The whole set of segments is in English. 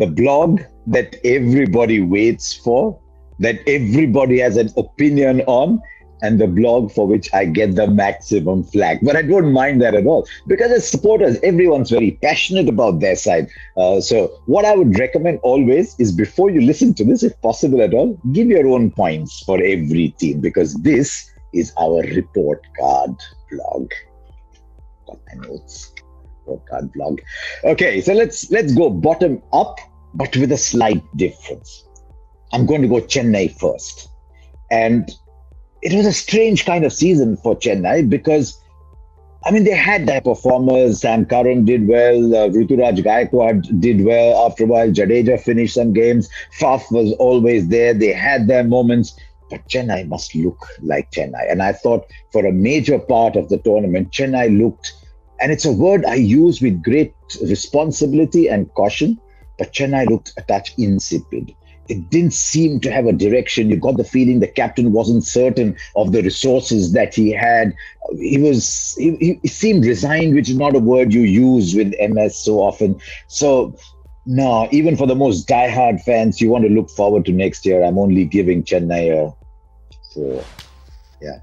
the blog that everybody waits for, that everybody has an opinion on, and the blog for which I get the maximum flack. But I don't mind that at all, because as supporters, everyone's very passionate about their side. So what I would recommend always is, before you listen to this, if possible at all, give your own points for every team, because this is our report card blog. Got my notes. Report card blog. Okay, so let's go bottom up, but with a slight difference. I'm going to go Chennai first. And it was a strange kind of season for Chennai, because, I mean, they had their performers. Sam Curran did well. Ruturaj Gaikwad did well. After a while, Jadeja finished some games. Faf was always there. They had their moments. But Chennai must look like Chennai. And I thought for a major part of the tournament, Chennai looked, and it's a word I use with great responsibility and caution, but Chennai looked a touch insipid. It didn't seem to have a direction. You got the feeling the captain wasn't certain of the resources that he had. He seemed resigned, which is not a word you use with MS so often. So, no, even for the most diehard fans, you want to look forward to next year. I'm only giving Chennai a 4. Yeah.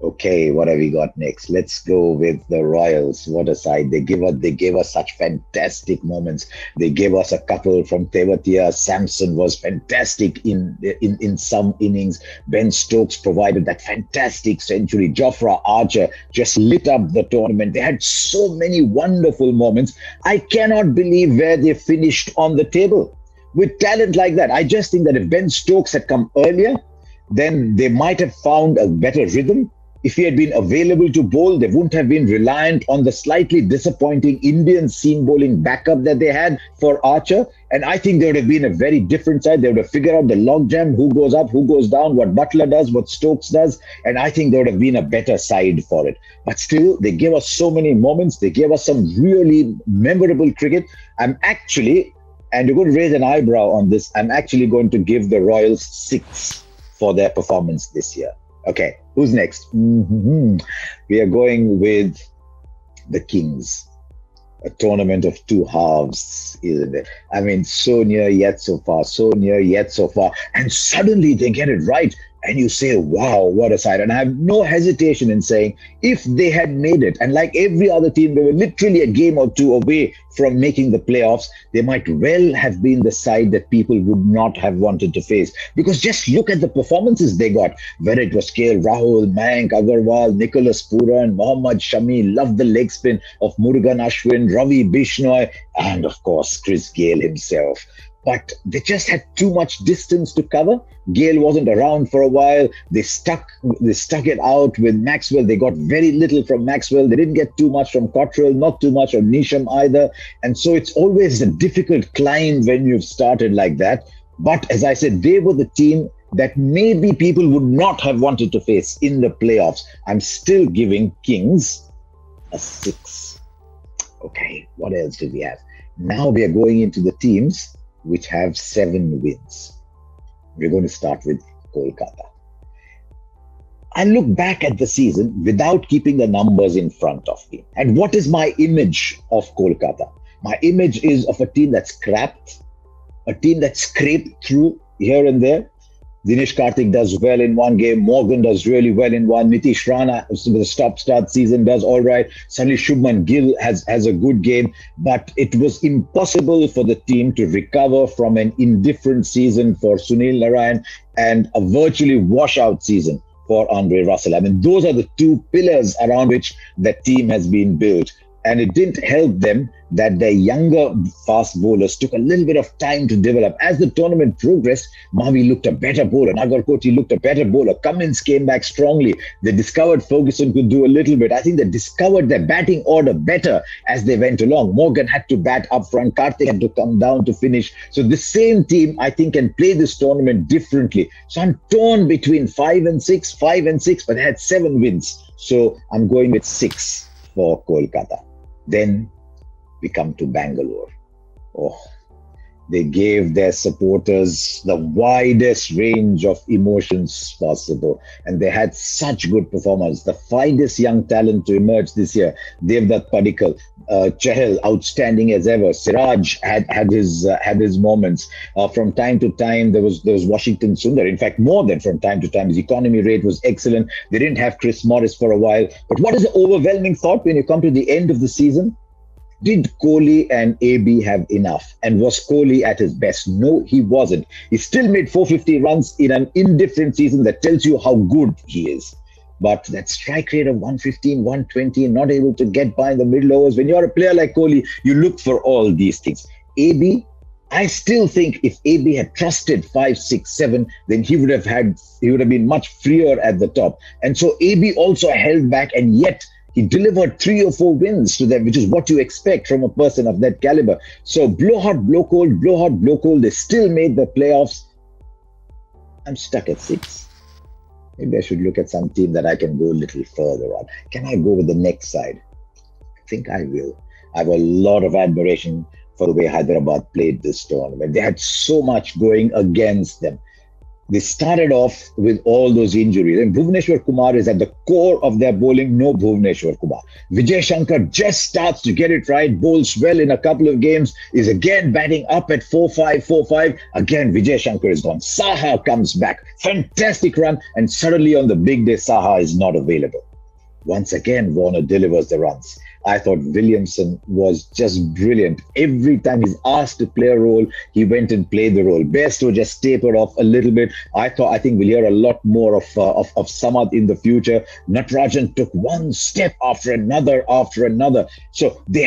Okay, what have we got next? Let's go with the Royals. What a side. They gave us such fantastic moments. They gave us a couple from Tewatia. Samson was fantastic in some innings. Ben Stokes provided that fantastic century. Jofra Archer just lit up the tournament. They had so many wonderful moments. I cannot believe where they finished on the table with talent like that. I just think that if Ben Stokes had come earlier, then they might have found a better rhythm. If he had been available to bowl, they wouldn't have been reliant on the slightly disappointing Indian seam bowling backup that they had for Archer. And I think there would have been a very different side. They would have figured out the logjam, who goes up, who goes down, what Butler does, what Stokes does. And I think there would have been a better side for it. But still, they gave us so many moments. They gave us some really memorable cricket. I'm actually, and you're going to raise an eyebrow on this, I'm actually going to give the Royals 6 for their performance this year. Okay, who's next? We are going with the Kings. A tournament of two halves, isn't it? I mean, so near yet so far, so near yet so far. And suddenly they get it right. And you say, wow, what a sight. And I have no hesitation in saying, if they had made it, and like every other team, they were literally a game or two away from making the playoffs, they might well have been the side that people would not have wanted to face. Because just look at the performances they got. Whether it was KL Rahul, Mayank Agarwal, Nicholas Puran, Mohammad Shami, loved the leg spin of Murugan Ashwin, Ravi Bishnoi, and of course, Chris Gayle himself. But they just had too much distance to cover. Gayle wasn't around for a while. They stuck it out with Maxwell. They got very little from Maxwell. They didn't get too much from Cottrell, not too much of Nisham either. And so it's always a difficult climb when you've started like that. But as I said, they were the team that maybe people would not have wanted to face in the playoffs. I'm still giving Kings a 6. Okay, what else do we have? Now we are going into the teams which have 7 wins. We're going to start with Kolkata. I look back at the season without keeping the numbers in front of me. And what is my image of Kolkata? My image is of a team that's scrapped, a team that's scraped through here and there. Dinesh Karthik does well in one game. Morgan does really well in one. Nitish Rana, with the stop-start season, does all right. Suddenly Shubman Gill has a good game. But it was impossible for the team to recover from an indifferent season for Sunil Narayan and a virtually washout season for Andre Russell. I mean, those are the two pillars around which the team has been built. And it didn't help them that their younger fast bowlers took a little bit of time to develop. As the tournament progressed, Mavi looked a better bowler. Nagarkoti looked a better bowler. Cummins came back strongly. They discovered Ferguson could do a little bit. I think they discovered their batting order better as they went along. Morgan had to bat up front. Karthik had to come down to finish. So the same team, I think, can play this tournament differently. So I'm torn between 5 and 6, but they had 7 wins. So I'm going with 6 for Kolkata. Then we come to Bangalore. Oh, They gave their supporters the widest range of emotions possible, and they had such good performance. The finest young talent to emerge this year, Devdutt Padikkal, Chahal, outstanding as ever. Siraj had his moments. From time to time, there was Washington Sundar. In fact, more than from time to time, his economy rate was excellent. They didn't have Chris Morris for a while. But what is the overwhelming thought when you come to the end of the season? Did Kohli and AB have enough? And was Kohli at his best? No, he wasn't. He still made 450 runs in an indifferent season. That tells you how good he is. But that strike rate of 115, 120, not able to get by in the middle overs. When you're a player like Kohli, you look for all these things. AB, I still think if AB had trusted 5, 6, 7, then he would have been much freer at the top. And so AB also held back, and yet he delivered 3 or 4 wins to them, which is what you expect from a person of that caliber. So blow hot, blow cold, blow hot, blow cold. They still made the playoffs. I'm stuck at 6. Maybe I should look at some team that I can go a little further on. Can I go with the next side? I think I will. I have a lot of admiration for the way Hyderabad played this tournament. They had so much going against them. They started off with all those injuries. And Bhuvneshwar Kumar is at the core of their bowling. No Bhuvneshwar Kumar. Vijay Shankar just starts to get it right, bowls well in a couple of games, is again batting up at 4-5, 4-5. Again, Vijay Shankar is gone. Saha comes back. Fantastic run. And suddenly on the big day, Saha is not available. Once again, Warner delivers the runs. I thought Williamson was just brilliant. Every time he's asked to play a role, he went and played the role. Bairstow just tapered off a little bit. I think we'll hear a lot more of Samad in the future. Natarajan took one step after another. So they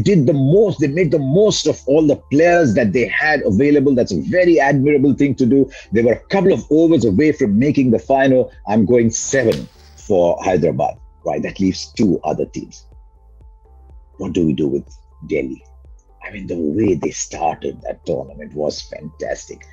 did the most. They made the most of all the players that they had available. That's a very admirable thing to do. They were a couple of overs away from making the final. I'm going 7 for Hyderabad. Right, that leaves 2 other teams. What do we do with Delhi? I mean, the way they started that tournament was fantastic.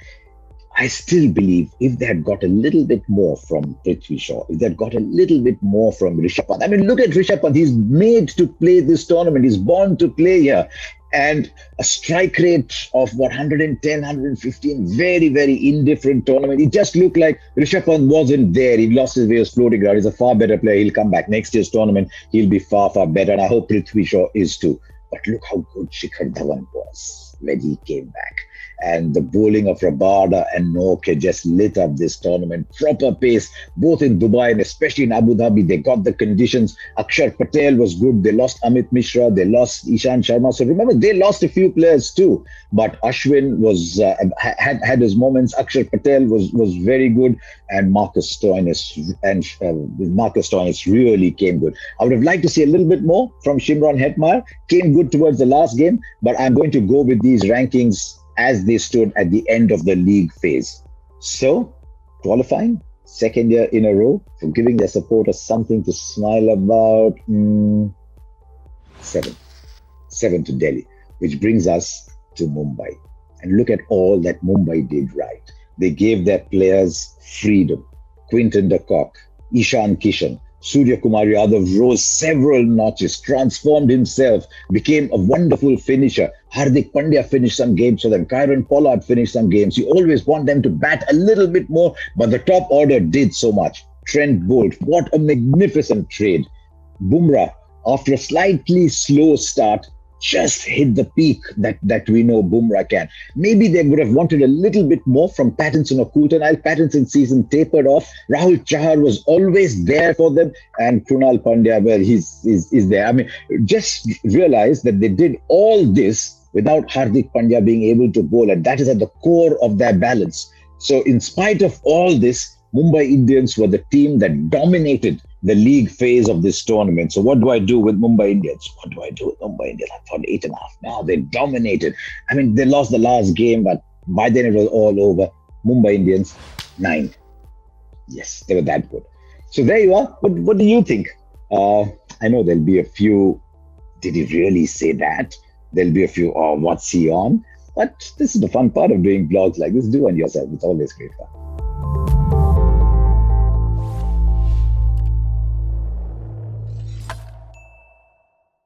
I still believe if they had got a little bit more from Prithvi Shaw, if they had got a little bit more from Rishabh Pant. I mean, look at Rishabh Pant. He's made to play this tournament. He's born to play here. And a strike rate of 110, 115, very, very indifferent tournament. It just looked like Rishabh Pant wasn't there. He lost his way, he was floating around. He's a far better player. He'll come back. Next year's tournament, he'll be far, far better. And I hope Prithvi Shaw is too. But look how good Shikhar Dhawan was when he came back. And the bowling of Rabada and Noke just lit up this tournament. Proper pace, both in Dubai and especially in Abu Dhabi. They got the conditions. Akshar Patel was good. They lost Amit Mishra. They lost Ishan Sharma. So remember, they lost a few players too. But Ashwin was had his moments. Akshar Patel was very good. And Marcus Stoinis really came good. I would have liked to see a little bit more from Shimron Hetmyer. Came good towards the last game. But I'm going to go with these rankings as they stood at the end of the league phase. So, qualifying, second year in a row, for giving their supporters something to smile about. 7. 7 to Delhi, which brings us to Mumbai. And look at all that Mumbai did right. They gave their players freedom. Quinton de Kock, Ishan Kishan, Surya Kumar Yadav rose several notches, transformed himself, became a wonderful finisher. Hardik Pandya finished some games for them. Kyron Pollard finished some games. You always want them to bat a little bit more, but the top order did so much. Trent Bolt, what a magnificent trade. Bumrah, after a slightly slow start, just hit the peak that we know Bumrah can. Maybe they would have wanted a little bit more from Pattinson or Coulter. Pattinson's season tapered off. Rahul Chahar was always there for them. And Krunal Pandya, well, he's there. I mean, just realize that they did all this without Hardik Pandya being able to bowl. And that is at the core of their balance. So in spite of all this, Mumbai Indians were the team that dominated the league phase of this tournament. So what do I do with Mumbai Indians? I thought 8.5. Now they dominated. I mean, they lost the last game, but by then it was all over. Mumbai Indians, 9. Yes, they were that good. So there you are. What do you think? I know there'll be a few, did he really say that? There'll be a few, what's he on? But this is the fun part of doing blogs like this. Do on yourself. It's always great fun.